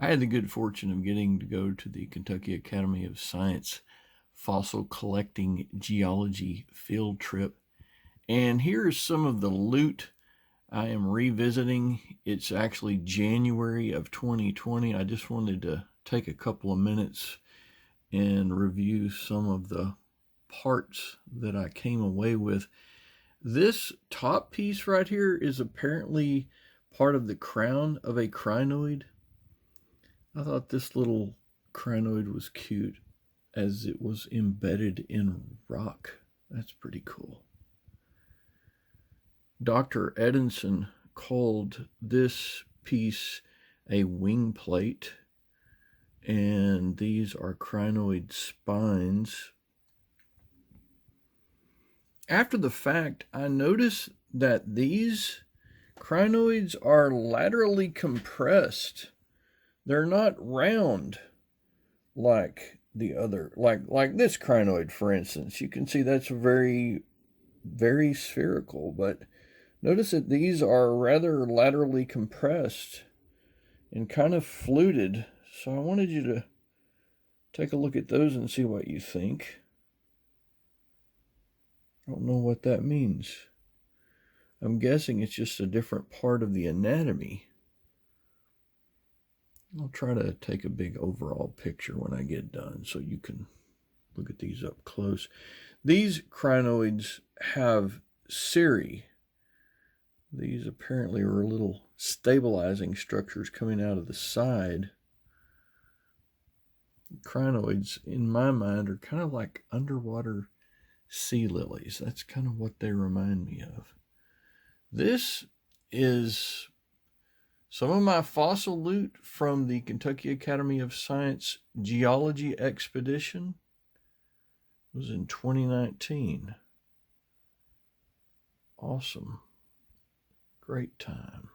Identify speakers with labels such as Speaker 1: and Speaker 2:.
Speaker 1: I had the good fortune of getting to go to the Kentucky Academy of Science fossil collecting geology field trip. And here's some of the loot I am revisiting. It's actually January of 2020. I just wanted to take a couple of minutes and review some of the parts that I came away with. This top piece right here is apparently part of the crown of a crinoid. I thought this little crinoid was cute as it was embedded in rock. That's pretty cool. Dr. Ettensohn called this piece a wing plate, and these are crinoid spines. After the fact, I noticed that these crinoids are laterally compressed. They're not round like the other, like this crinoid, for instance. You can see that's very, very spherical, but notice that these are rather laterally compressed and kind of fluted. So I wanted you to take a look at those and see what you think. I don't know what that means. I'm guessing it's just a different part of the anatomy. I'll try to take a big overall picture when I get done so you can look at these up close. These crinoids have cirri. These apparently are little stabilizing structures coming out of the side. Crinoids, in my mind, are kind of like underwater sea lilies. That's kind of what they remind me of. This is some of my fossil loot from the Kentucky Academy of Science geology expedition. It was in 2019. Awesome. Great time.